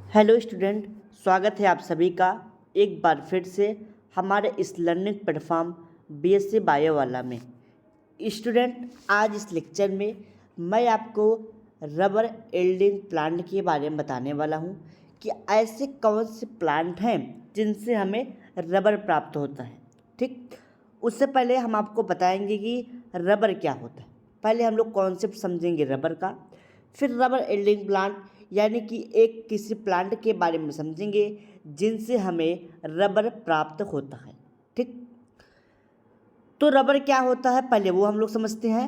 Hello student, स्वागत है आप सभी का एक बार फिर से हमारे इस लर्निंग प्लेटफॉर्म बीएससी बायो वाला में। स्टूडेंट, आज इस लेक्चर में मैं आपको रबर एल्डिंग प्लांट के बारे में बताने वाला हूं कि ऐसे कौन से प्लांट हैं जिनसे हमें रबर प्राप्त होता है। ठीक, उससे पहले हम आपको बताएंगे कि रबर क्या होता है। पहले हम लोग कॉन्सेप्ट समझेंगे रबर का, फिर रबर एल्डिंग प्लांट यानी कि एक किसी प्लांट के बारे में समझेंगे जिनसे हमें रबर प्राप्त होता है। ठीक, तो रबर क्या होता है पहले वो हम लोग समझते हैं।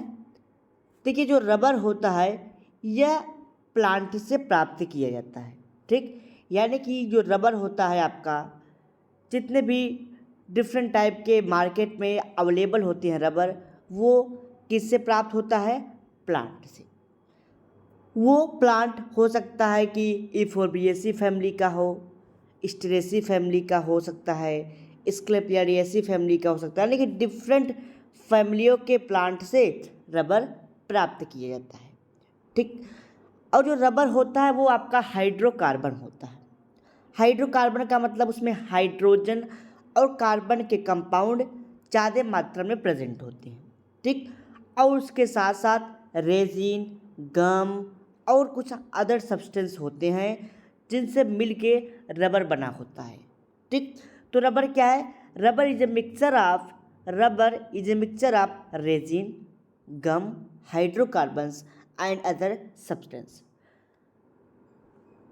देखिए, जो रबर होता है यह प्लांट से प्राप्त किया जाता है। ठीक, यानी कि जो रबर होता है आपका, जितने भी डिफरेंट टाइप के मार्केट में अवेलेबल होते हैं रबर, वो किससे प्राप्त होता है? प्लांट से। वो प्लांट हो सकता है कि इफोर्बिएसी फैमिली का हो, स्टेरेसी फैमिली का हो सकता है, स्क्लेपियारिएसी फैमिली का हो सकता है, लेकिन डिफरेंट फैमिलियों के प्लांट से रबर प्राप्त किया जाता है। ठीक, और जो रबर होता है वो आपका हाइड्रोकार्बन होता है। हाइड्रोकार्बन का मतलब उसमें हाइड्रोजन और कार्बन के कंपाउंड ज़्यादा मात्रा में प्रेजेंट होते हैं। ठीक, और उसके साथ साथ रेजिन, गम और कुछ अदर सब्सटेंस होते हैं जिनसे मिलके रबर बना होता है। ठीक, तो रबर क्या है? Rubber is a mixture of resin, gum, hydrocarbons and other substance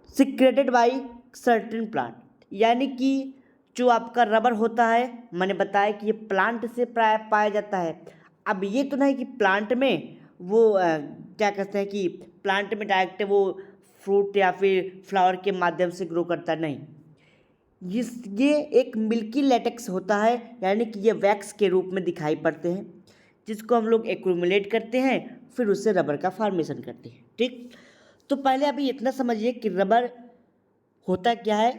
secreted by certain plant. यानी कि जो आपका रबर होता है, मैंने बताया कि ये प्लांट से पाया जाता है। अब ये तो नहीं कि प्लांट में वो क्या कहते हैं कि प्लांट में डायरेक्ट वो फ्रूट या फिर फ्लावर के माध्यम से ग्रो करता नहीं। ये एक मिल्की लेटेक्स होता है, यानी कि ये वैक्स के रूप में दिखाई पड़ते हैं, जिसको हम लोग एक्यूमुलेट करते हैं, फिर उससे रबर का फॉर्मेशन करते हैं। ठीक, तो पहले अभी इतना समझिए कि रबर होता क्या है।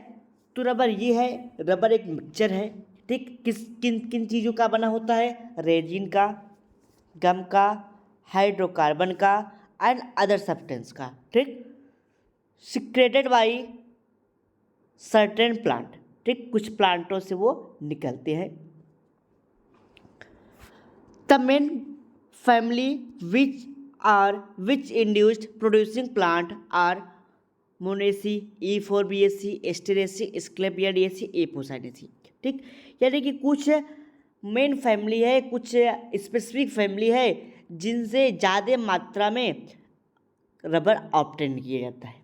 तो रबर ये है, रबर एक मिक्सचर है। ठीक, किन किन चीज़ों का बना होता है? रेजिन का, गम का, हाइड्रोकार्बन का एंड अदर सब्सटेंस का। ठीक, सिक्रेटेड बाई सर्टेन प्लांट। ठीक, कुछ प्लांटों से वो निकलते हैं। The main family which induced producing plant are Moraceae, Euphorbiaceae, Asteraceae, Asclepiadaceae, Apocynaceae. ठीक, यानी कि कुछ मेन फैमिली है, कुछ स्पेसिफिक फैमिली है जिनसे ज़्यादा मात्रा में रबर ऑब्टेन किया जाता है।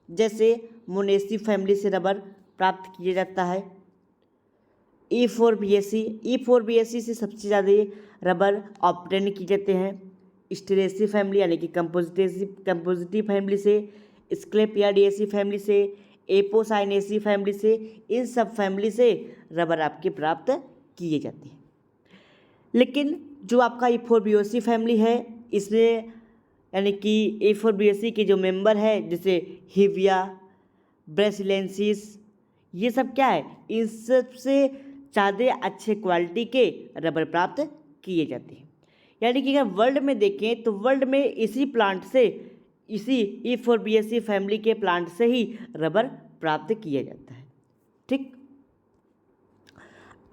जैसे मोनेसी फैमिली से रबर प्राप्त किया जाता है। ई फोर बी एस सी से सबसे ज़्यादा रबर ऑब्टेन किए जाते हैं। स्टेरेसी फैमिली यानी कि कंपोजिटिव फैमिली से, स्क्लेपियाडिएसी फैमिली से, एपोसाइनेसी फैमिली से, इन सब फैमिली से रबर आपके प्राप्त किए जाते हैं। लेकिन जो आपका इफोर्बिएसी फैमिली है, इसमें यानी कि इफोर्बिएसी के जो मेंबर है जैसे हिविया, ब्रेसिलेंसिस, ये सब क्या है? इन सब से ज़्यादा अच्छे क्वालिटी के रबर प्राप्त किए जाते हैं। यानी कि अगर वर्ल्ड में देखें तो वर्ल्ड में इसी प्लांट से, इसी इफोर्बिएसी फैमिली के प्लांट से ही रबर प्राप्त किया जाता है। ठीक,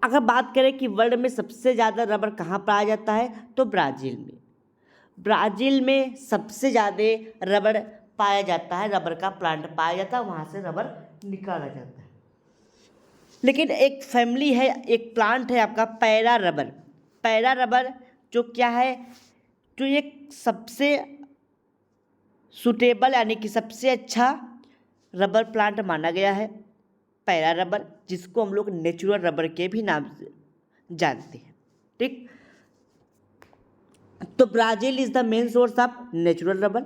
अगर बात करें कि वर्ल्ड में सबसे ज़्यादा रबर कहाँ पाया जाता है, तो ब्राज़ील में। ब्राज़ील में सबसे ज़्यादा रबर पाया जाता है, रबर का प्लांट पाया जाता है, वहाँ से रबर निकाला जाता है। लेकिन एक फैमिली है, एक प्लांट है आपका पैरा रबर। पैरा रबर जो क्या है, जो एक सबसे सूटेबल यानी कि सबसे अच्छा रबर प्लांट माना गया है, पैरा रबर, जिसको हम लोग नेचुरल रबर के भी नाम से जानते हैं। ठीक, तो Brazil is the main source of natural rubber.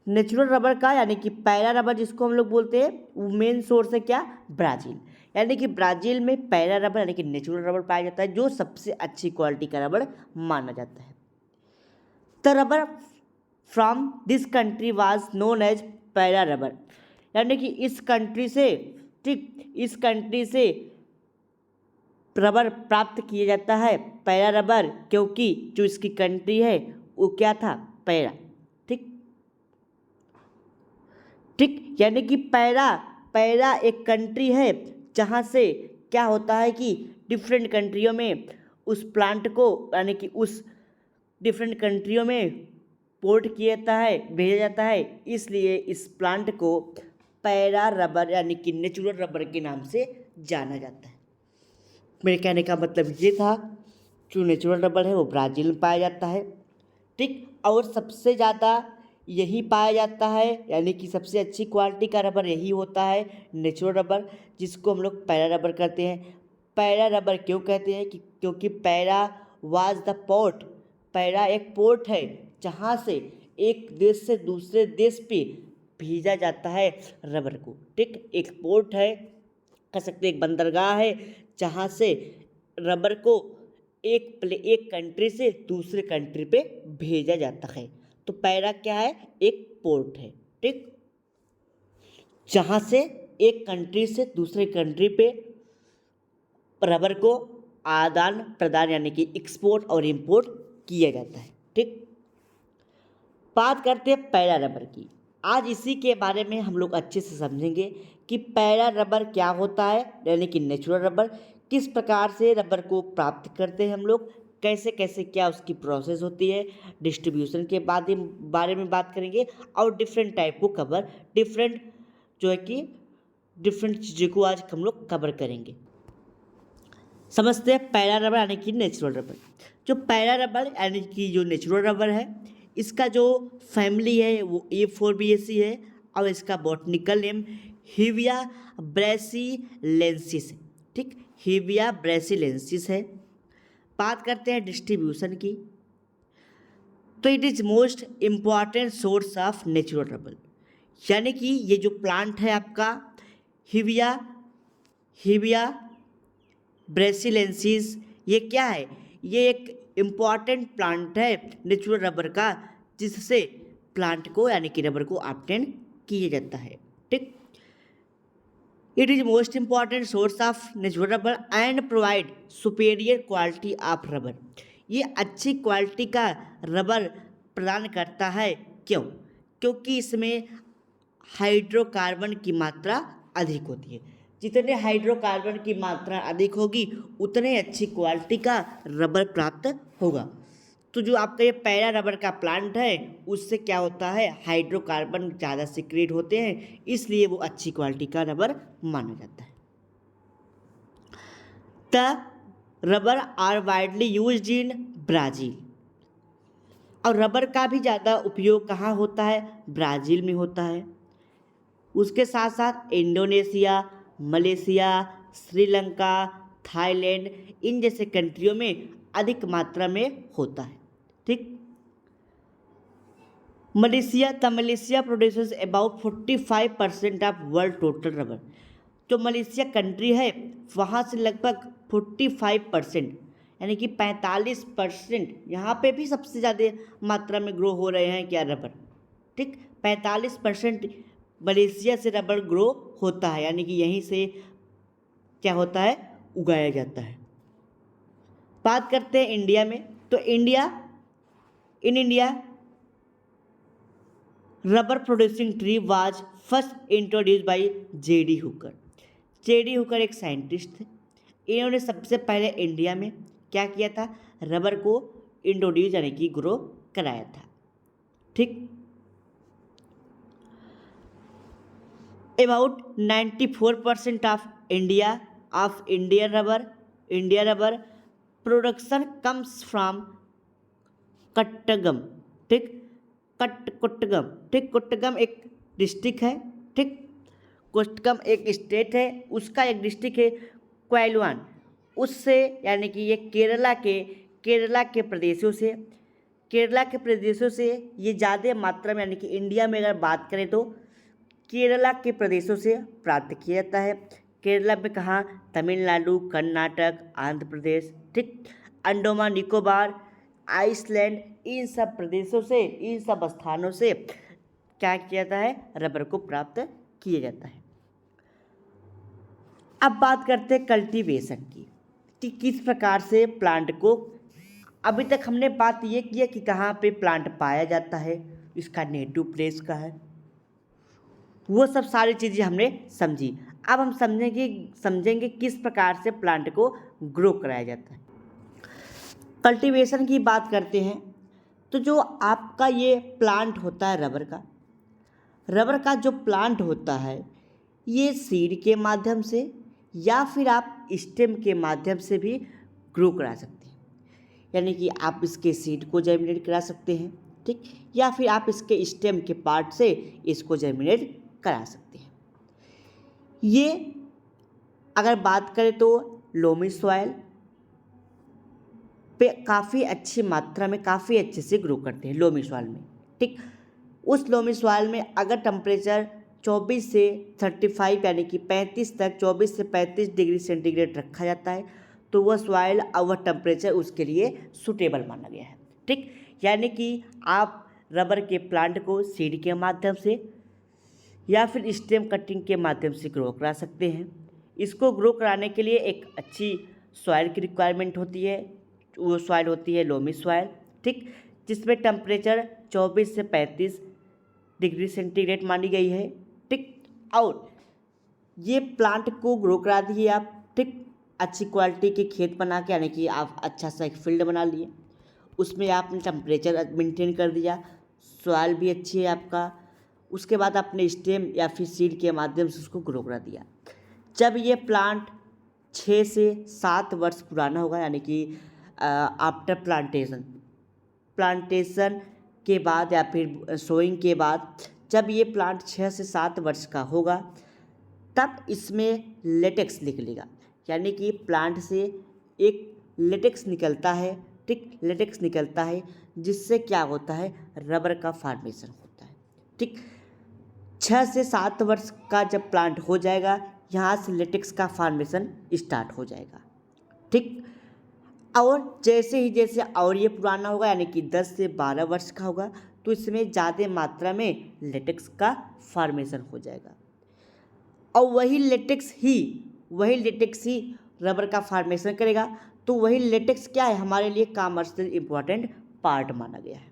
Natural rubber का यानी कि पैरा रबर जिसको हम लोग बोलते हैं, वो मेन सोर्स है क्या? ब्राज़ील। यानी कि ब्राज़ील में पैरा रबर यानी कि नेचुरल रबर पाया जाता है, जो सबसे अच्छी क्वालिटी का रबर माना जाता है। The rubber from this country was known as para rubber. यानी कि इस कंट्री से, ठीक, इस कंट्री से रबर प्राप्त किया जाता है पैरा रबर, क्योंकि जो इसकी कंट्री है वो क्या था? पैरा। ठीक, ठीक, यानी कि पैरा पैरा एक कंट्री है जहाँ से क्या होता है कि डिफरेंट कंट्रियों में उस प्लांट को यानी कि उस डिफरेंट कंट्रियों में पोर्ट किया जाता है, भेजा जाता है, इसलिए इस प्लांट को पैरा रबर यानी कि नेचुरल रबर के नाम से जाना जाता है। मेरे कहने का मतलब ये था, जो नेचुरल रबर है वो ब्राज़ील में पाया जाता है, ठीक, और सबसे ज़्यादा यही पाया जाता है, यानी कि सबसे अच्छी क्वालिटी का रबर यही होता है नेचुरल रबर, जिसको हम लोग पैरा रबर कहते हैं। पैरा रबर क्यों कहते हैं कि क्योंकि para was the port, para एक पोर्ट है जहाँ से एक देश से दूसरे देश पे भेजा जाता है रबर को, ठीक, एक पोर्ट है, कह सकते एक बंदरगाह है जहाँ से रबर को एक कंट्री से दूसरे कंट्री पे भेजा जाता है। तो पैरा क्या है, एक पोर्ट है, ठीक, जहाँ से एक कंट्री से दूसरे कंट्री पे रबर को आदान प्रदान यानी कि एक्सपोर्ट और इंपोर्ट किया जाता है, ठीक। बात करते हैं पैरा रबर की। आज इसी के बारे में हम लोग अच्छे से समझेंगे कि पैरा रबर क्या होता है, यानी कि नेचुरल रबर, किस प्रकार से रबर को प्राप्त करते हैं हम लोग, कैसे कैसे क्या उसकी प्रोसेस होती है, डिस्ट्रीब्यूशन के बारे में बात करेंगे, और डिफरेंट टाइप को कवर डिफरेंट जो है कि डिफरेंट चीज़ों को आज हम लोग कवर करेंगे। समझते हैं पैरा रबर यानी कि नेचुरल रबर। जो पैरा रबर यानी कि जो नेचुरल रबर है, इसका जो फैमिली है वो A4BAC है और इसका बॉटनिकल नेम हिविया ब्रेसिलेंसिस है, ठीक, हिविया ब्रेसिलेंसिस है। बात करते हैं डिस्ट्रीब्यूशन की, तो it is most important source of natural rubber, यानी कि ये जो प्लांट है आपका हिविया ब्रेसिलेंसिस, ये क्या है, ये एक इम्पॉर्टेंट प्लांट है नेचुरल रबर का, जिससे प्लांट को यानी कि रबर को ऑब्टेन किया जाता है, ठीक। It is most important source of natural rubber and provide superior quality of rubber, ये अच्छी क्वालिटी का रबर प्रदान करता है। क्यों? क्योंकि इसमें हाइड्रोकार्बन की मात्रा अधिक होती है, जितने हाइड्रोकार्बन की मात्रा अधिक होगी उतने अच्छी क्वालिटी का रबर प्राप्त होगा। तो जो आपका ये पैरा रबर का प्लांट है उससे क्या होता है, हाइड्रोकार्बन ज़्यादा सीक्रेट होते हैं, इसलिए वो अच्छी क्वालिटी का रबर माना जाता है। The rubber are widely used in Brazil, और रबर का भी ज़्यादा उपयोग कहाँ होता है, ब्राज़ील में होता है। उसके साथ साथ इंडोनेशिया, मलेशिया, श्रीलंका, थाईलैंड, इन जैसे कंट्रियों में अधिक मात्रा में होता है, ठीक। Malaysia produces about 45% of world total rubber, जो मलेशिया कंट्री है वहाँ से लगभग 45% यानी कि 45% यहाँ पे भी सबसे ज़्यादा मात्रा में ग्रो हो रहे हैं क्या, रबर, ठीक। 45% मलेशिया से रबर ग्रो होता है, यानी कि यहीं से क्या होता है, उगाया जाता है। बात करते हैं इंडिया में, तो in India rubber producing tree was first introduce by J.D. Hooker. J.D. Hooker एक साइंटिस्ट थे, इन्होंने सबसे पहले इंडिया में क्या किया था, रबर को इंट्रोड्यूस यानी कि ग्रो कराया था, ठीक। About 94% of Indian rubber production comes from कट्टगम, ठीक, कट्टगम एक डिस्ट्रिक्ट है, ठीक, कट्टगम एक स्टेट है, उसका एक डिस्ट्रिक्ट है क्वाइलवान, उससे यानी कि ये केरला के प्रदेशों से ये ज़्यादा मात्रा में, यानी कि इंडिया में अगर बात करें तो केरला के प्रदेशों से प्राप्त किया जाता है। केरला में कहाँ, तमिलनाडु, कर्नाटक, आंध्र प्रदेश, ठीक, अंडमान निकोबार, आइसलैंड, इन सब प्रदेशों से, इन सब स्थानों से क्या किया जाता है, रबर को प्राप्त किया जाता है। अब बात करते हैं कल्टीवेशन की, कि किस प्रकार से प्लांट को, अभी तक हमने बात ये किया कि कहाँ पे प्लांट पाया जाता है, इसका नेटिव प्लेस का है, वो सब सारी चीज़ें हमने समझी। अब हम समझेंगे किस प्रकार से प्लांट को ग्रो कराया जाता है। कल्टीवेशन की बात करते हैं तो जो आपका ये प्लांट होता है रबर का जो प्लांट होता है ये सीड के माध्यम से या फिर आप स्टेम के माध्यम से भी ग्रो करा सकते हैं। यानी कि आप इसके सीड को जर्मिनेट करा सकते हैं, ठीक, या फिर आप इसके स्टेम के पार्ट से इसको जर्मिनेट करा सकते हैं। ये अगर बात करें तो लोमी सॉइल पे काफ़ी अच्छी मात्रा में काफ़ी अच्छे से ग्रो करते हैं लोमी सॉइल में, ठीक। उस लोमी सॉइल में अगर टेम्परेचर 24 से 35 यानी कि 35 तक 24 से 35 डिग्री सेंटीग्रेड रखा जाता है तो वह सॉइल और वह टेम्परेचर उसके लिए सूटेबल माना गया है, ठीक। यानी कि आप रबर के प्लांट को सीड के माध्यम से या फिर स्टेम कटिंग के माध्यम से ग्रो करा सकते हैं। इसको ग्रो कराने के लिए एक अच्छी सॉइल की रिक्वायरमेंट होती है, वो सॉइल होती है लोमी सॉइल, ठीक, जिसमें टेम्परेचर 24 से 35 डिग्री सेंटीग्रेड मानी गई है, ठीक। और ये प्लांट को ग्रो करा दिए आप, ठीक, अच्छी क्वालिटी के खेत बना के, यानी कि आप अच्छा सा एक फील्ड बना लिए, उसमें आपने टेम्परेचर मेंटेन कर दिया, सॉइल भी अच्छी है आपका। उसके बाद आपने स्टेम या फिर सीड के माध्यम से उसको ग्रो करा दिया। जब ये प्लांट 6 से 7 वर्ष पुराना होगा, यानी कि आफ्टर प्लांटेशन के बाद या फिर सोइंग के बाद जब ये प्लांट 6 से 7 वर्ष का होगा तब इसमें लेटेक्स निकलेगा। यानी कि प्लांट से एक लेटेक्स निकलता है, ठीक, लेटेक्स निकलता है जिससे क्या होता है, रबर का फॉर्मेशन होता है, ठीक। 6 से 7 वर्ष का जब प्लांट हो जाएगा यहाँ से लेटेक्स का फॉर्मेशन स्टार्ट हो जाएगा, ठीक। और जैसे और ये पुराना होगा, यानी कि 10 से 12 वर्ष का होगा तो इसमें ज़्यादा मात्रा में लेटेक्स का फॉर्मेशन हो जाएगा और वही लेटेक्स ही रबर का फॉर्मेशन करेगा। तो वही लेटेक्स क्या है, हमारे लिए कमर्शियल इम्पोर्टेंट पार्ट माना गया है,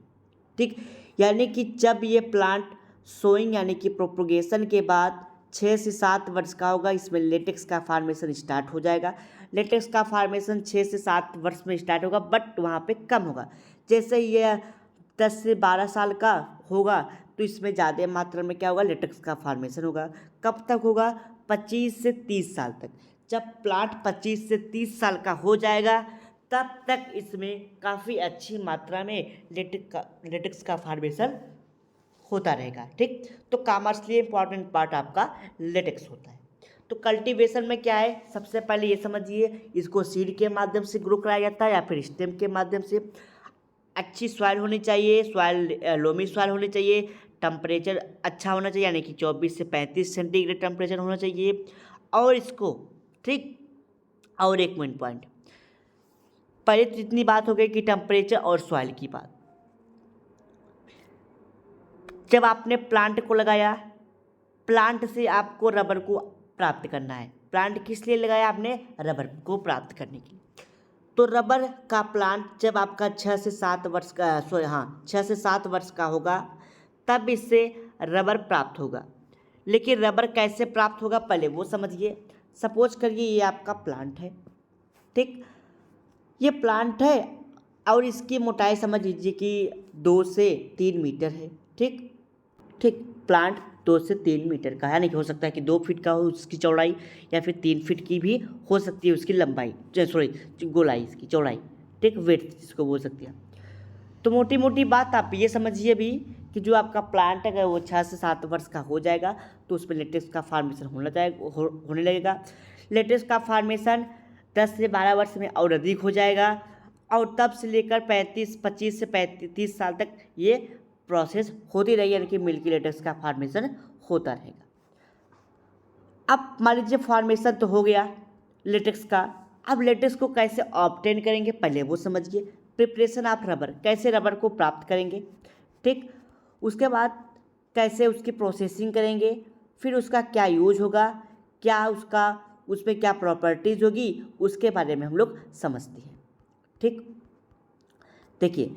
ठीक। यानी कि जब ये प्लांट सोइंग यानी कि प्रोपगेशन के बाद 6 से 7 वर्ष का होगा, इसमें लेटेक्स का फॉर्मेशन स्टार्ट हो जाएगा। लेटेक्स का फॉर्मेशन 6 से 7 वर्ष में स्टार्ट होगा, बट वहाँ पे कम होगा। जैसे ये 10 से 12 साल का होगा तो इसमें ज़्यादा मात्रा में क्या होगा, लेटेक्स का फॉर्मेशन होगा। कब तक होगा, 25 से 30 साल तक। जब प्लांट 25 से 30 साल का हो जाएगा तब तक इसमें काफ़ी अच्छी मात्रा में लेटेक्स का फॉर्मेशन होता रहेगा, ठीक। तो कमर्शियली इम्पॉर्टेंट पार्ट आपका लेटेक्स होता है। तो कल्टीवेशन में क्या है, सबसे पहले ये समझिए, इसको सीड के माध्यम से ग्रो कराया जाता है या फिर स्टेम के माध्यम से। अच्छी सॉइल होनी चाहिए, लोमी सॉइल होनी चाहिए, टेम्परेचर अच्छा होना चाहिए, यानी कि 24 से 35 सेंटीग्रेड टेम्परेचर होना चाहिए। और इसको, ठीक, और एक मेन पॉइंट, पहले तो इतनी बात हो गई कि टेम्परेचर और सॉइल की बात। जब आपने प्लांट को लगाया, प्लांट से आपको रबर को प्राप्त करना है। प्लांट किस लिए लगाया आपने, रबर को प्राप्त करने के लिए। तो रबर का प्लांट जब आपका 6 से 7 वर्ष का 6 से 7 वर्ष का होगा तब इससे रबर प्राप्त होगा। लेकिन रबर कैसे प्राप्त होगा पहले वो समझिए। सपोज करिए ये आपका प्लांट है, ठीक, ये प्लांट है और इसकी मोटाई समझ लीजिए कि 2 से 3 मीटर है, ठीक, प्लांट 2 से 3 मीटर का है, यानी कि हो सकता है कि 2 फीट का हो उसकी चौड़ाई या फिर 3 फीट की भी हो सकती है उसकी लंबाई, गोलाई इसकी चौड़ाई, ठीक, वेट जिसको बोल सकते हैं। तो मोटी मोटी बात आप ये समझिए भी कि जो आपका प्लांट है अगर वो 6 से 7 वर्ष का हो जाएगा तो उसमें लेटेक्स का फॉर्मेशन होने लगेगा। लेटेक्स का फॉर्मेशन 10 से 12 वर्ष में और अधिक हो जाएगा और तब से लेकर 25 से 30 साल तक ये प्रोसेस होती रहेगी, यानी कि मिल्की लेटेक्स का फॉर्मेशन होता रहेगा। अब मान लीजिए फॉर्मेशन तो हो गया लेटेक्स का, अब लेटेक्स को कैसे ऑब्टेन करेंगे पहले वो समझिए। प्रिपरेशन ऑफ रबर, कैसे रबर को प्राप्त करेंगे, ठीक, उसके बाद कैसे उसकी प्रोसेसिंग करेंगे, फिर उसका क्या यूज होगा, क्या उसमें क्या प्रॉपर्टीज़ होगी, उसके बारे में हम लोग समझते हैं, ठीक। देखिए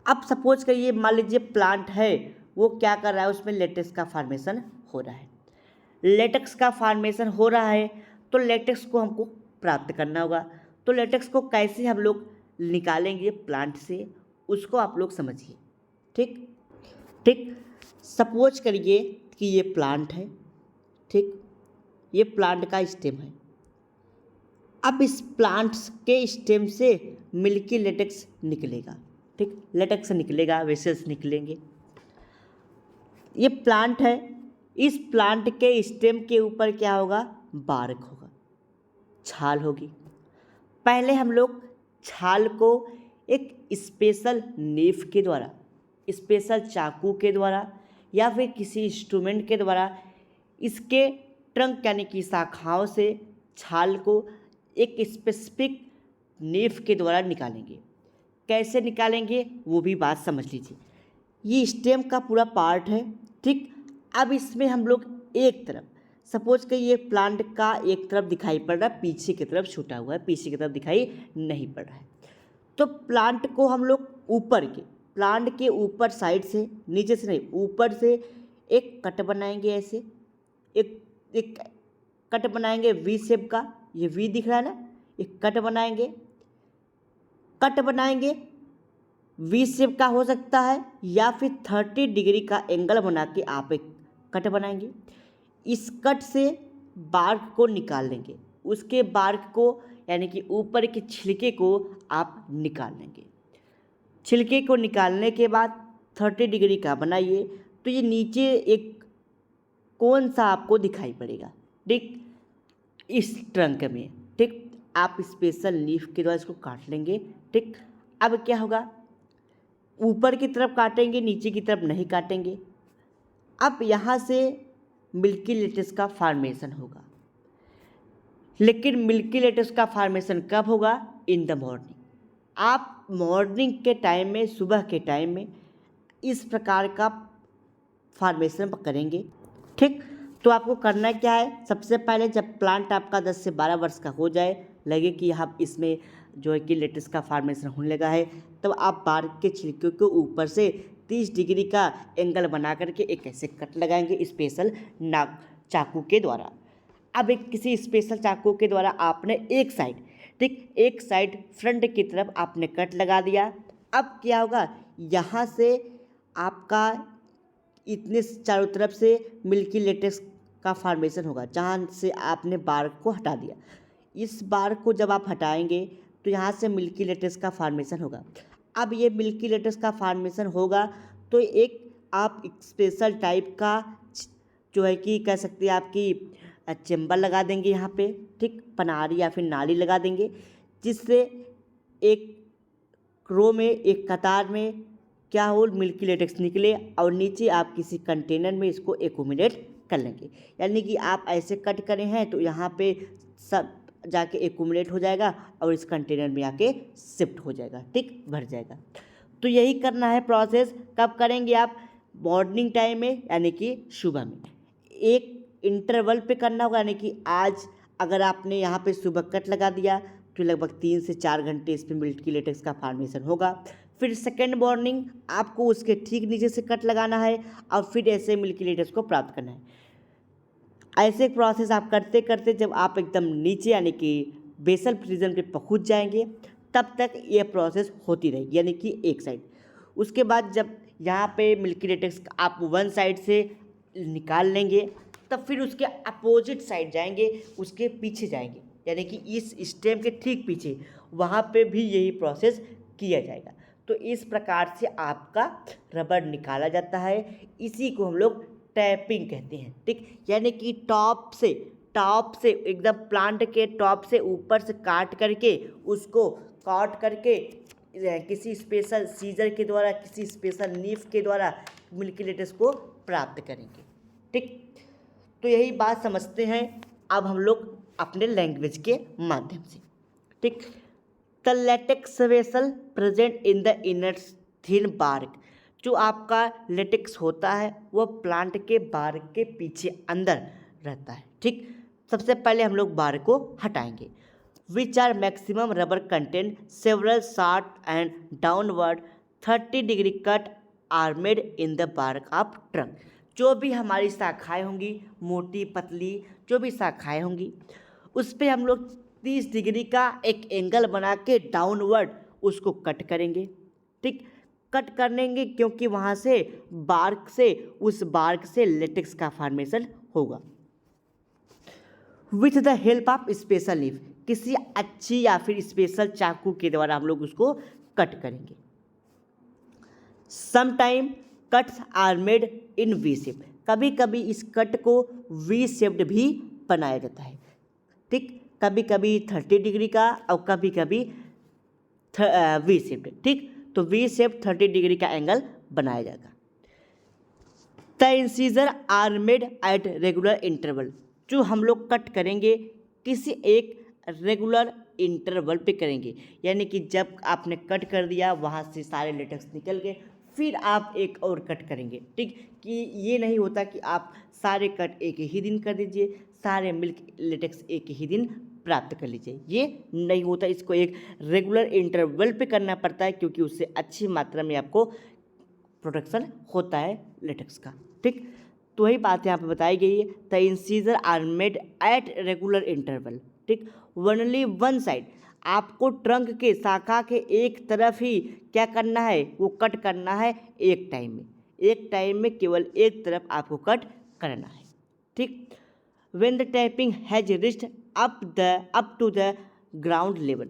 अब सपोज करिए मान लीजिए प्लांट है वो क्या कर रहा है, उसमें लेटेक्स का फॉर्मेशन हो रहा है। लेटेक्स का फॉर्मेशन हो रहा है तो लेटेक्स को हमको प्राप्त करना होगा। तो लेटेक्स को कैसे हम लोग निकालेंगे प्लांट से, उसको आप लोग समझिए। ठीक ठीक सपोज करिए कि ये प्लांट है, ठीक, ये प्लांट का स्टेम है। अब इस प्लांट के स्टेम से मिल्की लेटेक्स निकलेगा, ठीक, लेटेक्स निकलेगा, वेसेल्स निकलेंगे। ये प्लांट है, इस प्लांट के स्टेम के ऊपर क्या होगा, बार्क होगा, छाल होगी। पहले हम लोग छाल को एक स्पेशल नीफ के द्वारा, स्पेशल चाकू के द्वारा या फिर किसी इंस्ट्रूमेंट के द्वारा इसके ट्रंक यानी कि शाखाओं से छाल को एक स्पेसिफिक नीफ के द्वारा निकालेंगे। कैसे निकालेंगे वो भी बात समझ लीजिए। ये स्टेम का पूरा पार्ट है, ठीक। अब इसमें हम लोग एक तरफ, सपोज कि ये प्लांट का एक तरफ दिखाई पड़ रहा है, पीछे की तरफ छूटा हुआ है, पीछे की तरफ दिखाई नहीं पड़ रहा है। तो प्लांट को हम लोग ऊपर के, प्लांट के ऊपर साइड से, नीचे से नहीं, ऊपर से एक कट बनाएंगे। ऐसे एक कट बनाएंगे वी शेप का, ये वी दिख रहा है ना, एक कट बनाएंगे। कट बनाएंगे वी शेप का हो सकता है या फिर 30 डिग्री का एंगल बना के आप एक कट बनाएंगे। इस कट से बार्क को निकाल लेंगे, उसके बार्क को यानी कि ऊपर के छिलके को आप निकाल लेंगे। छिलके को निकालने के बाद 30 डिग्री का बनाइए तो ये नीचे एक कौन सा आपको दिखाई पड़ेगा, ठीक, इस ट्रंक में, ठीक। आप स्पेशल लीफ के द्वारा इसको काट लेंगे, ठीक। अब क्या होगा, ऊपर की तरफ काटेंगे, नीचे की तरफ नहीं काटेंगे। अब यहाँ से मिल्की लेटेक्स का फॉर्मेशन होगा, लेकिन मिल्की लेटेक्स का फॉर्मेशन कब होगा, इन द मॉर्निंग। आप मॉर्निंग के टाइम में, सुबह के टाइम में इस प्रकार का फॉर्मेशन करेंगे, ठीक। तो आपको करना क्या है, सबसे पहले जब प्लांट आपका 10 से 12 वर्ष का हो जाए, लगे कि आप इसमें जो है कि लेटेक्स का फॉर्मेशन होने लगा है, तब आप बार्क के छिलके को ऊपर से 30 डिग्री का एंगल बना करके एक ऐसे कट लगाएंगे स्पेशल चाकू के द्वारा। अब एक किसी स्पेशल चाकू के द्वारा आपने एक साइड, ठीक, एक साइड फ्रंट की तरफ आपने कट लगा दिया। अब क्या होगा, यहाँ से आपका इतने चारों तरफ से मिल्की लेटेक्स का फॉर्मेशन होगा, जहाँ से आपने बार्क को हटा दिया। इस बार्क को जब आप हटाएंगे तो यहाँ से मिल्की लेटेक्स का फॉर्मेशन होगा। अब ये मिल्की लेटेक्स का फॉर्मेशन होगा तो एक आप स्पेशल टाइप का जो है कि कह सकते हैं आपकी चेम्बर लगा देंगे यहाँ पे, ठीक, पनारी या फिर नाली लगा देंगे, जिससे एक रो में, एक कतार में क्या हो, मिल्की लेटेक्स निकले और नीचे आप किसी कंटेनर में इसको एक्यूमुलेट कर लेंगे। यानी कि आप ऐसे कट करे हैं तो यहाँ पे सब जाके एक्यूमुलेट हो जाएगा और इस कंटेनर में आके शिफ्ट हो जाएगा, ठीक, भर जाएगा। तो यही करना है प्रोसेस। कब करेंगे आप, मॉर्निंग टाइम में यानी कि सुबह में, एक इंटरवल पे करना होगा। यानी कि आज अगर आपने यहाँ पे सुबह कट लगा दिया तो लगभग 3 से 4 घंटे इस पर मिल्की लेटेक्स का फॉर्मेशन होगा। फिर सेकेंड मॉर्निंग आपको उसके ठीक नीचे से कट लगाना है और फिर ऐसे मिल्की लेटेक्स को प्राप्त करना है। ऐसे प्रोसेस आप करते करते जब आप एकदम नीचे यानी कि बेसल फ्रीजन पे पहुंच जाएंगे, तब तक ये प्रोसेस होती रहेगी, यानी कि एक साइड। उसके बाद जब यहाँ पे मिल्की लेटेक्स आप वन साइड से निकाल लेंगे, तब फिर उसके अपोजिट साइड जाएंगे, उसके पीछे जाएंगे, यानी कि इस स्टेम के ठीक पीछे, वहाँ पे भी यही प्रोसेस किया जाएगा। तो इस प्रकार से आपका रबर निकाला जाता है। इसी को हम लोग टैपिंग कहते हैं, ठीक। यानी कि टॉप से एकदम प्लांट के टॉप से ऊपर से काट करके, उसको काट करके किसी स्पेशल सीजर के द्वारा, किसी स्पेशल नीफ के द्वारा मिल्की लेटेक्स को प्राप्त करेंगे, ठीक। तो यही बात समझते हैं अब हम लोग अपने लैंग्वेज के माध्यम से, ठीक। The latex vessel present in the inner thin bark, जो आपका लेटेक्स होता है वह प्लांट के बार्क के पीछे अंदर रहता है, ठीक। सबसे पहले हम लोग बार्क को हटाएंगे। Which are maximum rubber content several short and downward 30 degree cut are made in the bark of trunk, जो भी हमारी शाखाएं होंगी, मोटी पतली जो भी शाखाएं होंगी, उस पे हम लोग 30 डिग्री का एक एंगल बना के डाउनवर्ड उसको कट करेंगे। ठीक, कट करेंगे क्योंकि वहाँ से उस बार्क से लेटेक्स का फॉर्मेशन होगा। With the help of special leaf, किसी अच्छी या फिर स्पेशल चाकू के द्वारा हम लोग उसको कट करेंगे। Sometime cuts are made in V shape, कभी कभी इस कट को वी शेप्ड भी बनाया जाता है। ठीक, कभी कभी 30 डिग्री का और कभी कभी वी शेप्ड। ठीक, तो वी शेप 30 डिग्री का एंगल बनाया जाएगा। The incisor are made at regular interval, जो हम लोग कट करेंगे किसी एक रेगुलर इंटरवल पे करेंगे, यानी कि जब आपने कट कर दिया वहाँ से सारे लेटेक्स निकल गए, फिर आप एक और कट करेंगे। ठीक, कि ये नहीं होता कि आप सारे कट एक ही दिन कर दीजिए, सारे मिल्क लेटेक्स एक ही दिन प्राप्त कर लीजिए, ये नहीं होता। इसको एक रेगुलर इंटरवल पे करना पड़ता है, क्योंकि उससे अच्छी मात्रा में आपको प्रोडक्शन होता है लेटेक्स का। ठीक, तो वही बात यहाँ पे बताई गई है। The incisor are made at regular interval. ठीक, ओनली वन साइड, आपको ट्रंक के शाखा के एक तरफ ही क्या करना है, वो कट करना है एक टाइम में केवल एक तरफ आपको कट करना है। ठीक, when the tapping has reached up to the ground level,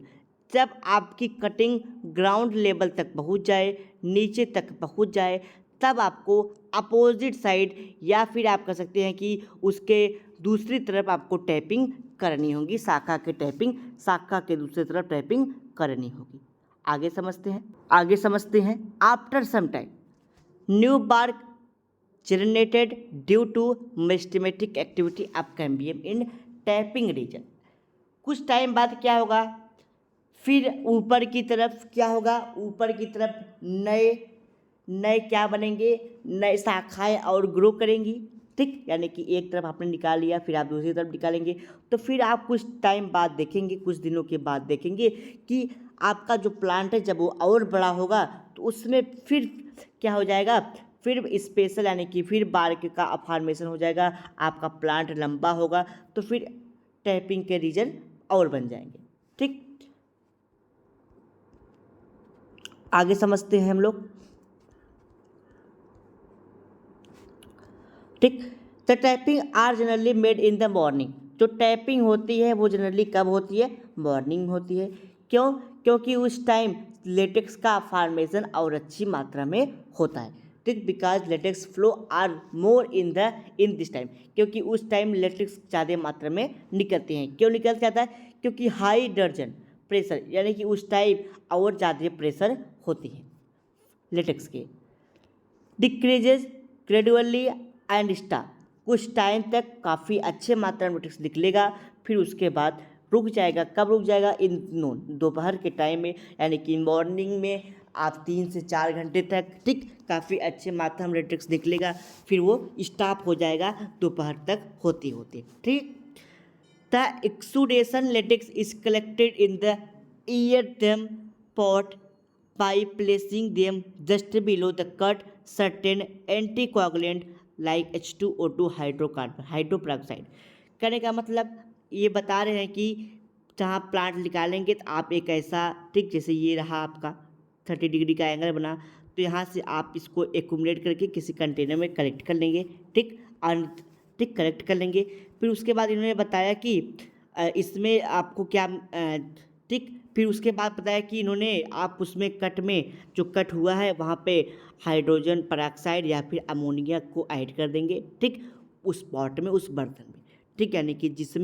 जब आपकी कटिंग ग्राउंड लेवल तक पहुंच जाए, नीचे तक पहुंच जाए, तब आपको अपोजिट साइड या फिर आप कह सकते हैं कि उसके दूसरी तरफ आपको टैपिंग करनी होगी। शाखा के दूसरी तरफ टैपिंग करनी होगी। आगे समझते हैं। After some time new bark generated due to meristematic activity of cambium in tapping region. कुछ टाइम बाद क्या होगा, फिर ऊपर की तरफ क्या होगा, ऊपर की तरफ नए क्या बनेंगे, नए शाखाएं और ग्रो करेंगी। ठीक, यानी कि एक तरफ आपने निकाल लिया, फिर आप दूसरी तरफ निकालेंगे, तो फिर आप कुछ टाइम बाद देखेंगे, कुछ दिनों के बाद देखेंगे कि आपका जो प्लांट है जब वो और बड़ा होगा तो उसमें फिर क्या हो जाएगा, फिर स्पेशल यानी कि फिर बार्क का फॉर्मेशन हो जाएगा, आपका प्लांट लंबा होगा, तो फिर टैपिंग के रीजन और बन जाएंगे। ठीक, आगे समझते हैं हम लोग। ठीक, the tapping are generally made in the morning, जो टैपिंग होती है वो जनरली कब होती है, मॉर्निंग होती है। क्यों, क्योंकि उस टाइम लेटेक्स का फॉर्मेशन और अच्छी मात्रा में होता है। ठीक, because latex flow are more in this time, क्योंकि उस टाइम लेटेक्स ज़्यादा मात्रा में निकलते हैं। क्यों निकल जाता है, क्योंकि हाई डिटर्जेंट प्रेशर, यानी कि उस टाइम और ज़्यादा प्रेशर होती है लेटेक्स के। डिक्रीजेज ग्रेजुअली एंड स्टार, कुछ टाइम तक काफ़ी अच्छे मात्रा में लेटेक्स निकलेगा, फिर उसके बाद रुक जाएगा। कब रुक जाएगा, इन नून, दोपहर के टाइम में, यानी कि मॉर्निंग में आप 3 से 4 घंटे तक ठीक काफ़ी अच्छे मात्रा में लेटेक्स निकलेगा, फिर वो स्टॉप हो जाएगा दोपहर तक होते होते। ठीक, the exudation latex is collected in the earthen pot by placing them just below the cut certain anticoagulant like H2O2 hydroperoxide. कहने का मतलब ये बता रहे हैं कि जहाँ प्लांट निकालेंगे तो आप एक ऐसा, ठीक जैसे ये रहा आपका 30 डिग्री का एंगल बना, तो यहाँ से आप इसको एक्यूमुलेट करके किसी कंटेनर में कलेक्ट कर लेंगे। ठीक, कलेक्ट कर लेंगे। फिर उसके बाद इन्होंने बताया कि इसमें आपको क्या, ठीक, फिर उसके बाद बताया कि इन्होंने आप उसमें कट में जो कट हुआ है वहाँ पे हाइड्रोजन पेरोक्साइड या फिर अमोनिया को ऐड कर देंगे। ठीक, उस पॉट में, उस बर्तन में। ठीक, यानी कि जिस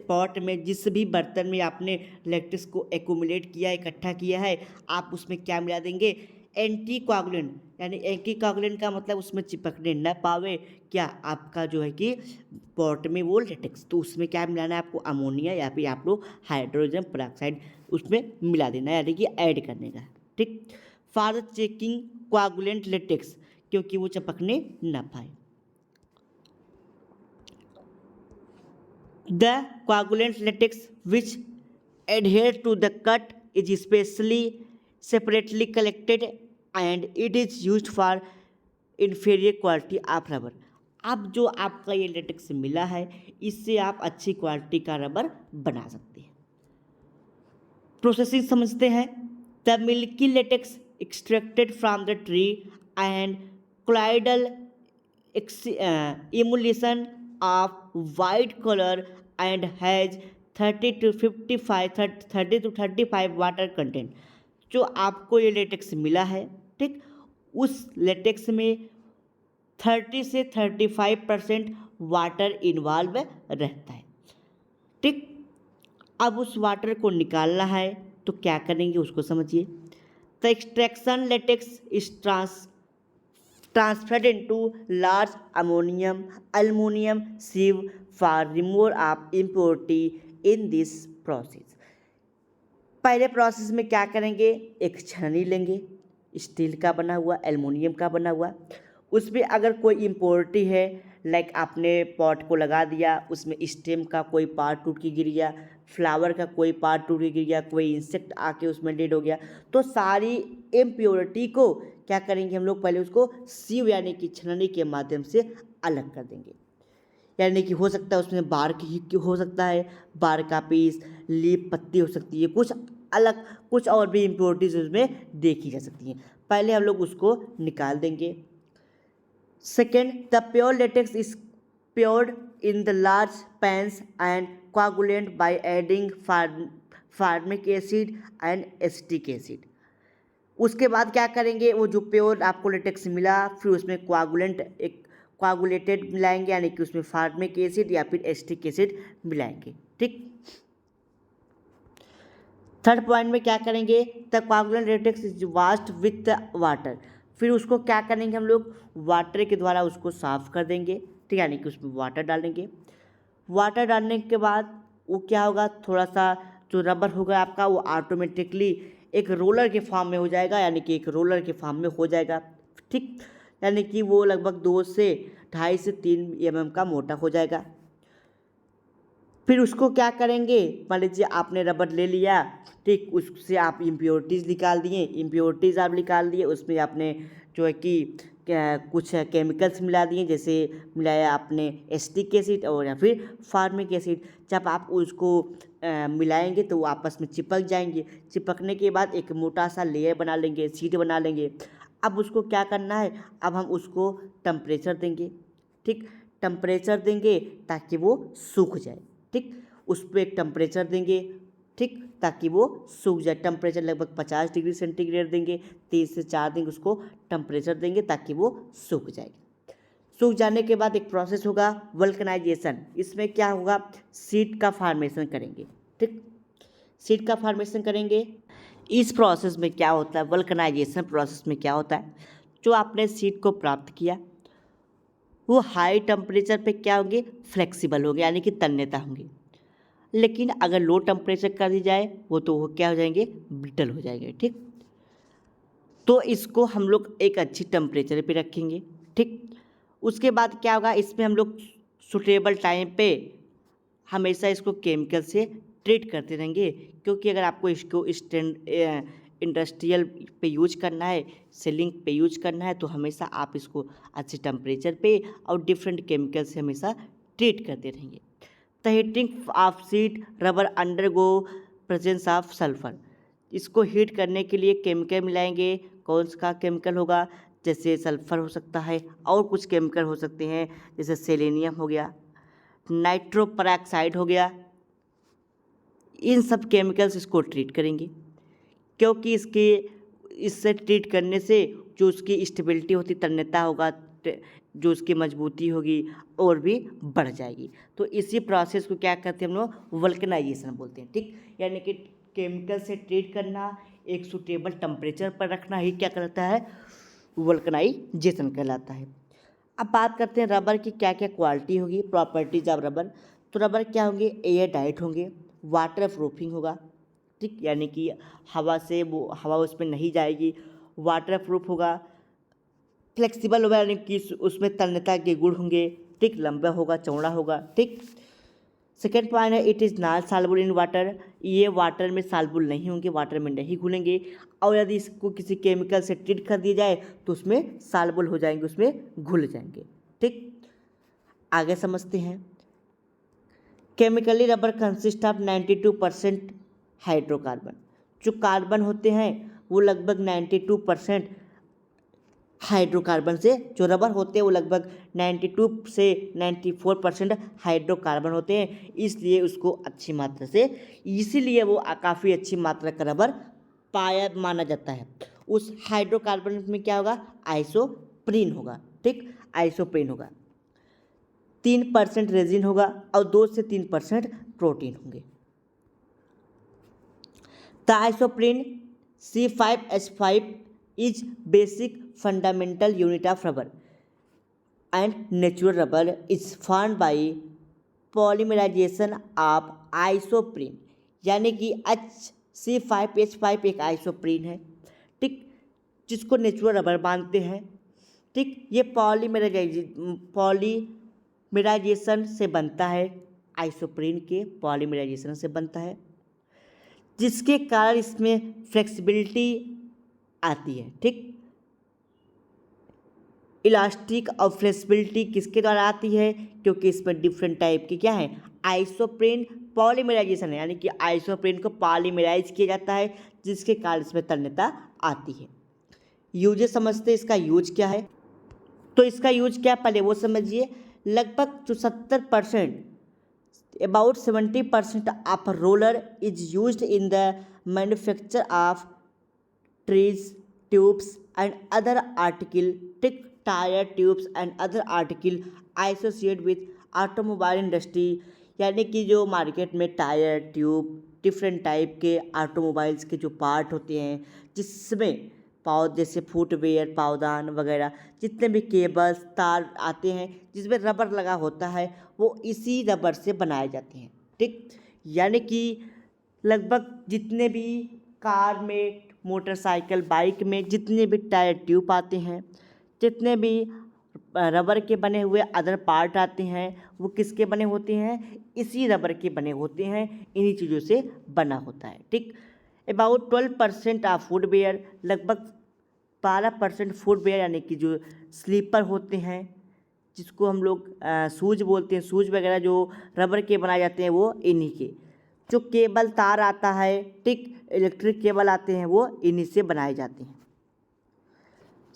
पॉट में, जिस भी बर्तन में आपने लेटेक्स को एक्यूमुलेट किया, इकट्ठा किया है, आप उसमें क्या मिला देंगे, एंटी कोआगुलेंट। यानी एंटी कोआगुलेंट का मतलब उसमें चिपकने न पावे क्या, आपका जो है कि पॉट में वो लेटेक्स, तो उसमें क्या मिलाना है आपको, अमोनिया या फिर आप लोग हाइड्रोजन पेरोक्साइड उसमें मिला देना है, यानी कि ऐड करने का। ठीक, for the checking coagulant latex, क्योंकि वो चिपकने न पाए। The coagulant latex which adhere to the cut is separately collected and it is used for inferior quality of rubber. अब जो आपका ये लेटेक्स मिला है, इससे आप अच्छी क्वालिटी का रबर बना सकते हैं। प्रोसेसिंग समझते हैं। The milky latex extracted from the tree and colloidal emulsion of white color and has 30 to 35 water content. जो आपको ये लेटेक्स मिला है, ठीक, उस लेटेक्स में 30 से 35% वाटर इन्वॉल्व रहता है, ठीक। अब उस वाटर को निकालना है तो क्या करेंगे उसको समझिए। The extraction latex is transferred into large aluminum sieve for removal of impurity in this process। पहले प्रोसेस में क्या करेंगे, एक छलनी लेंगे, स्टील का बना हुआ, एल्युमिनियम का बना हुआ। उसमें अगर कोई इम्प्योरिटी है, लाइक आपने पॉट को लगा दिया, उसमें स्टेम का कोई पार्ट टूट के गिर गया, फ्लावर का कोई पार्ट टूट के गिर गया, कोई इंसेक्ट आके उसमें डेड हो गया, तो सारी इम्प्योरिटी को क्या करेंगे हम लोग, पहले उसको सीव यानी कि छलनी के माध्यम से अलग कर देंगे। यानी कि हो सकता है उसमें बार की हो सकता है, बार का पीस, लीफ, पत्ती हो सकती है, कुछ अलग कुछ और भी इम्प्योरिटीज उसमें देखी जा सकती हैं। पहले हम लोग उसको निकाल देंगे। Second, the pure latex is poured in the large pans and coagulate by adding formic acid and acetic acid. उसके बाद क्या करेंगे, वो जो प्योर आपको लेटेक्स मिला, फिर उसमें कोआगुलेटेड मिलाएंगे, यानी कि उसमें फार्मिक एसिड या फिर एसिटिक एसिड मिलाएंगे, ठीक। थर्ड पॉइंट में क्या करेंगे, the coagulant latex is washed with water. फिर उसको क्या करेंगे हम लोग, वाटर के द्वारा उसको साफ कर देंगे, ठीक, यानी कि उसमें वाटर डालेंगे। वाटर डालने के बाद वो क्या होगा, थोड़ा सा जो रबर होगा आपका वो ऑटोमेटिकली एक रोलर के फॉर्म में हो जाएगा, यानी कि एक रोलर के फॉर्म में हो जाएगा, ठीक। यानी कि वो लगभग 2 से 2.5 से 3 mm का मोटा हो जाएगा। फिर उसको क्या करेंगे, मान लीजिए आपने रबर ले लिया, ठीक, उससे आप इम्प्योरिटीज़ निकाल दिए, इम्प्योरिटीज़ आप निकाल दिए, उसमें आपने जो है कि कुछ केमिकल्स मिला दिए, जैसे मिलाया आपने एसिटिक एसिड और या फिर फार्मिक एसिड। जब आप उसको मिलाएंगे तो वो आपस में चिपक जाएंगे। चिपकने के बाद एक मोटा सा लेयर बना लेंगे, शीट बना लेंगे। अब उसको क्या करना है, अब हम उसको टेम्परेचर देंगे, ठीक, टेम्परेचर देंगे ताकि वो सूख जाए, ठीक। उस पर एक टेम्परेचर देंगे, ठीक, ताकि वो सूख जाए। टेम्परेचर लगभग 50 डिग्री सेंटीग्रेड देंगे, 3 से 4 दिन उसको टेम्परेचर देंगे ताकि वो सूख जाएगा। सूख जाने के बाद एक प्रोसेस होगा वल्कनाइजेशन। इसमें क्या होगा, सीड का फार्मेशन करेंगे, ठीक, सीड का फार्मेशन करेंगे। इस प्रोसेस में क्या होता है, वल्कनाइजेशन प्रोसेस में क्या होता है, जो आपने सीड को प्राप्त किया वो हाई टेम्परेचर पे क्या होंगे, फ्लेक्सिबल होंगे, यानी कि तन्यता होंगे। लेकिन अगर लो टेम्परेचर कर दी जाए वो तो वो क्या हो जाएंगे, ब्रिटल हो जाएंगे, ठीक। तो इसको हम लोग एक अच्छी टेम्परेचर पे रखेंगे, ठीक। उसके बाद क्या होगा, इसमें हम लोग सुटेबल टाइम पे हमेशा इसको केमिकल से ट्रीट करते रहेंगे, क्योंकि अगर आपको इसको इंडस्ट्रियल पे यूज करना है, सेलिंग पे यूज करना है, तो हमेशा आप इसको अच्छे टेम्परेचर पे और डिफरेंट केमिकल से हमेशा ट्रीट करते रहेंगे। The heating of seed rubber undergo presence of sulphur. इसको हीट करने के लिए केमिकल मिलाएंगे। कौन सा केमिकल होगा, जैसे सल्फर हो सकता है, और कुछ केमिकल हो सकते हैं, जैसे सेलेनियम हो गया, नाइट्रो पेरोक्साइड हो गया। इन सब केमिकल्स इसको ट्रीट करेंगे, क्योंकि इससे ट्रीट करने से जो उसकी स्टेबिलिटी होती, तन्यता होगा, जो उसकी मजबूती होगी और भी बढ़ जाएगी। तो इसी प्रोसेस को क्या कहते हैं हम लोग, वल्कनाइजेशन बोलते हैं, ठीक। यानी कि केमिकल से ट्रीट करना, एक सुटेबल टेम्परेचर पर रखना ही क्या कहलाता है, वल्कनाइजेशन कहलाता है। अब बात करते हैं रबर की क्या क्या क्वालिटी होगी, प्रॉपर्टीज ऑफ रबर। तो रबर क्या होंगे, एयर टाइट होंगे, वाटर प्रूफिंग होगा, ठीक, यानी कि हवा से वो हवा उसमें नहीं जाएगी, वाटर प्रूफ होगा, फ्लेक्सिबल होगा, यानी कि उसमें तन्यता के गुण होंगे, ठीक, लंबा होगा, चौड़ा होगा, ठीक। सेकेंड पॉइंट है it is not soluble in water, ये वाटर में सॉल्युबल नहीं होंगे, वाटर में नहीं घुलेंगे, और यदि इसको किसी केमिकल से ट्रीट कर दिया जाए तो उसमें सॉल्युबल हो जाएंगे, उसमें घुल जाएंगे। ठीक, आगे समझते हैं। Chemically rubber consist of 92% hydrocarbon, जो कार्बन होते हैं वो लगभग 92% हाइड्रोकार्बन से, जो रबर होते हैं वो लगभग 92 से 94% हाइड्रोकार्बन होते हैं, इसलिए उसको अच्छी मात्रा से, इसीलिए वो काफ़ी अच्छी मात्रा का रबर पाया माना जाता है। उस हाइड्रोकार्बन में क्या होगा, आइसोप्रीन होगा। ठीक, आइसोप्रीन होगा। 3% रेजिन होगा और 2 से 3% प्रोटीन होंगे। The isoprene C5H5 is basic fundamental unit of rubber and natural rubber is formed by polymerization of isoprene, यानी कि C5H5 एक आइसोप्रीन है, ठीक, जिसको नेचुरल रबर मानते हैं। ठीक, ये पॉलीमेराइजेशन से बनता है, आइसोप्रीन के पॉलीमेराइजेशन से बनता है, जिसके कारण इसमें फ्लेक्सिबिलिटी आती है। ठीक, इलास्टिक और फ्लेक्सिबिलिटी किसके द्वारा आती है, क्योंकि इसमें डिफरेंट टाइप के क्या है, आइसोप्रीन पॉलीमराइजेशन है, यानी कि आइसोप्रीन को पॉलीमराइज किया जाता है, जिसके कारण इसमें तन्यता आती है। यूजेस समझते हैं, इसका यूज क्या है। तो इसका यूज क्या है पहले वो समझिए। लगभग 74%, about 70% of roller is used in the manufacture of trees, tubes and other article, take tire tubes and other article associated with automobile industry, यानी कि जो मार्केट में टायर, ट्यूब, डिफरेंट टाइप के ऑटोमोबाइल्स के जो पार्ट होते हैं, जिसमें जैसे फुटवेयर, पावदान वगैरह, जितने भी केबल्स, तार आते हैं जिसमें रबर लगा होता है, वो इसी रबर से बनाए जाते हैं। ठीक, यानी कि लगभग जितने भी कार में, मोटरसाइकिल, बाइक में जितने भी टायर ट्यूब आते हैं, जितने भी रबर के बने हुए अदर पार्ट आते हैं, वो किसके बने होते हैं, इसी रबर के बने होते हैं, इन्हीं चीज़ों से बना होता है। ठीक, अबाउट 12% ऑफ फुटवेयर, लगभग 12% फुटवेयर, यानी कि जो स्लीपर होते हैं, जिसको हम लोग शूज बोलते हैं, शूज वगैरह जो रबर के बनाए जाते हैं वो इन्हीं के। जो केबल, तार आता है, ठीक, इलेक्ट्रिक केबल आते हैं, वो इन्हीं से बनाए जाते हैं।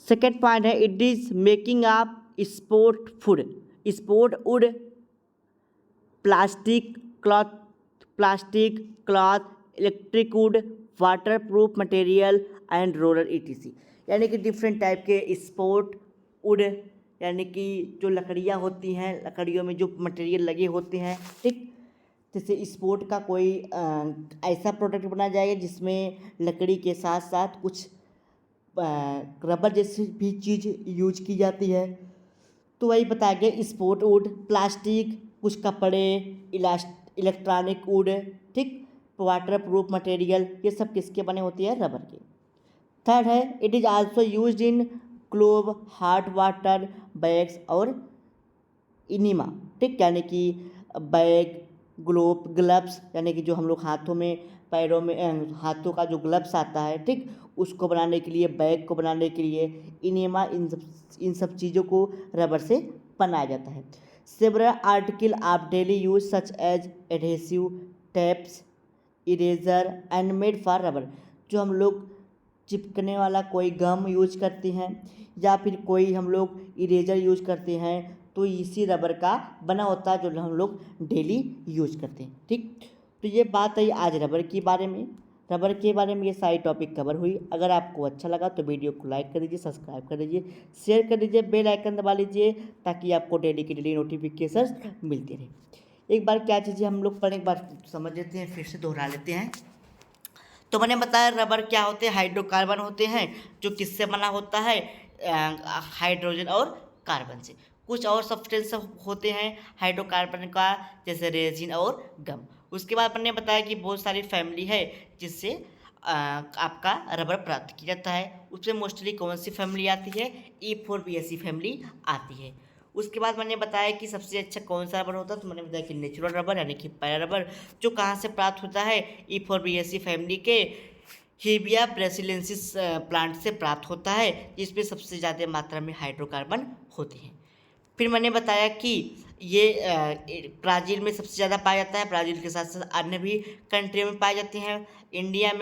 सेकेंड पॉइंट है it is making of sport food, sport would, plastic cloth, electric would, water proof material and roller ETC, यानी कि डिफरेंट टाइप के स्पोर्ट वुड, यानी कि जो लकड़ियाँ होती हैं, लकड़ियों में जो मटेरियल लगे होते हैं। ठीक, जैसे स्पोर्ट का कोई ऐसा प्रोडक्ट बनाया जाएगा जिसमें लकड़ी के साथ साथ कुछ रबर जैसी भी चीज़ यूज की जाती है, तो वही बताया गया स्पोर्ट वुड, प्लास्टिक, कुछ कपड़े, इलेक्ट्रॉनिक वुड, ठीक, वाटर प्रूफ मटेरियल, ये सब किसके बने होती है, रबर के। थर्ड है it is also used in glove, hot water bags और इनिमा। ठीक, यानी कि बैग, ग्लव्स, यानी कि जो हम लोग हाथों में, पैरों में, हाथों का जो ग्लव्स आता है, ठीक, उसको बनाने के लिए, बैग को बनाने के लिए, इनिमा, इन सब चीज़ों को रबर से बनाया जाता है। Several article of daily use such as adhesive, tapes, eraser and made for rubber, जो हम लोग चिपकने वाला कोई गम यूज करते हैं या फिर कोई हम लोग इरेजर यूज करते हैं, तो इसी रबर का बना होता है, जो हम लोग डेली यूज करते हैं। ठीक, तो ये बात है आज रबर के बारे में। रबर के बारे में ये सारी टॉपिक कवर हुई। अगर आपको अच्छा लगा तो वीडियो को लाइक कर दीजिए, सब्सक्राइब कर दीजिए, शेयर कर दीजिए, बेल आइकन दबा लीजिए, ताकि आपको डेली की डेली नोटिफिकेशन मिलती रहे। एक बार क्या चीज़ें हम लोग पढ़े, एक बार समझ लेते हैं, फिर से दोहरा लेते हैं। तो मैंने बताया रबर क्या होते हैं, हाइड्रोकार्बन होते हैं, जो किससे बना होता है, हाइड्रोजन और कार्बन से। कुछ और सब्सटेंस होते हैं हाइड्रोकार्बन का, जैसे रेजिन और गम। उसके बाद मैंने बताया कि बहुत सारी फैमिली है जिससे आपका रबर प्राप्त किया जाता है। उसमें मोस्टली कौन सी फैमिली आती है, E4BSE फैमिली आती है। उसके बाद मैंने बताया कि सबसे अच्छा कौन सा रबर होता है, तो मैंने बताया कि नेचुरल रबर यानी कि पैरा रबर, जो कहाँ से प्राप्त होता है, इफोर्बिएसी फैमिली के हेबिया ब्रासिलियंसिस प्लांट से प्राप्त होता है, जिसमें सबसे ज़्यादा मात्रा में हाइड्रोकार्बन होते हैं। फिर मैंने बताया कि ये ब्राज़ील में सबसे ज़्यादा पाया जाता है, ब्राज़ील के साथ साथ अन्य भी कंट्रियों में पाए जाते हैं। इंडिया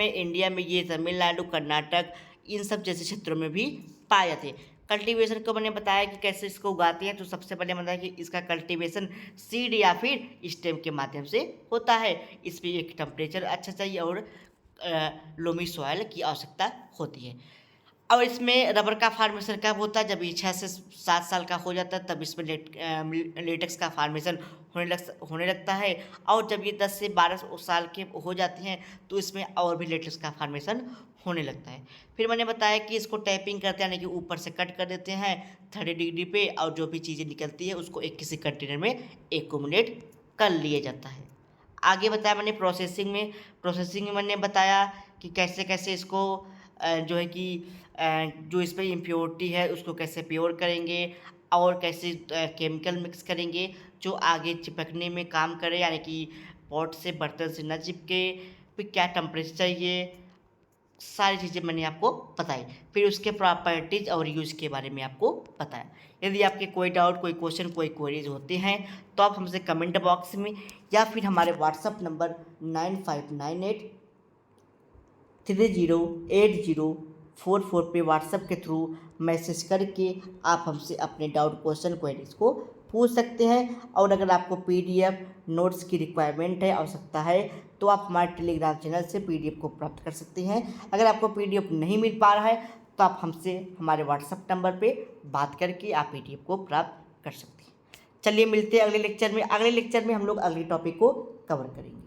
में ये तमिलनाडु, कर्नाटक, इन सब जैसे क्षेत्रों में भी पाए जाते हैं। कल्टीवेशन को मैंने बताया कि कैसे इसको उगाते हैं, तो सबसे पहले बताया कि इसका कल्टीवेशन सीड या फिर स्टेम के माध्यम से होता है। इसमें एक टेम्परेचर अच्छा चाहिए और लोमी सॉइल की आवश्यकता होती है। और इसमें रबर का फार्मेशन कब होता है, जब ये 6 से 7 साल का हो जाता है, तब इसमें लेटेक्स का फार्मेशन होने लगता है। और जब ये 10 से 12 साल के हो जाते हैं तो इसमें और भी लेटेक्स का फार्मेशन होने लगता है। फिर मैंने बताया कि इसको टैपिंग करते हैं, यानी कि ऊपर से कट कर देते हैं 30 डिग्री पे, और जो भी चीज़ें निकलती है उसको एक किसी कंटेनर में एकोमोडेट कर लिया जाता है। आगे बताया मैंने प्रोसेसिंग में मैंने बताया कि कैसे कैसे इसको जो है कि जो इस पर इम्प्योरिटी है उसको कैसे प्योर करेंगे, और कैसे केमिकल मिक्स करेंगे जो आगे चिपकने में काम करे, यानी कि पॉट से बर्तन से न चिपके। फिर क्या टेम्परेचर चाहिए, सारी चीज़ें मैंने आपको बताई। फिर उसके प्रॉपर्टीज़ और यूज़ के बारे में आपको बताया। यदि आपके कोई डाउट, कोई क्वेश्चन, कोई क्वेरीज होते हैं तो आप हमसे कमेंट बॉक्स में या फिर हमारे व्हाट्सअप नंबर 9598308044 पे व्हाट्सएप के थ्रू मैसेज करके आप हमसे अपने डाउट, क्वेश्चन, क्वेरीज को पूछ सकते हैं। और अगर आपको पीडीएफ नोट्स की रिक्वायरमेंट है, आवश्यकता है, तो आप हमारे टेलीग्राम चैनल से पीडीएफ को प्राप्त कर सकते हैं। अगर आपको पीडीएफ नहीं मिल पा रहा है तो आप हमसे हमारे व्हाट्सएप नंबर पे बात करके आप पीडीएफ को प्राप्त कर सकते हैं। चलिए मिलते हैं अगले लेक्चर में। अगले लेक्चर में हम लोग अगले टॉपिक को कवर करेंगे।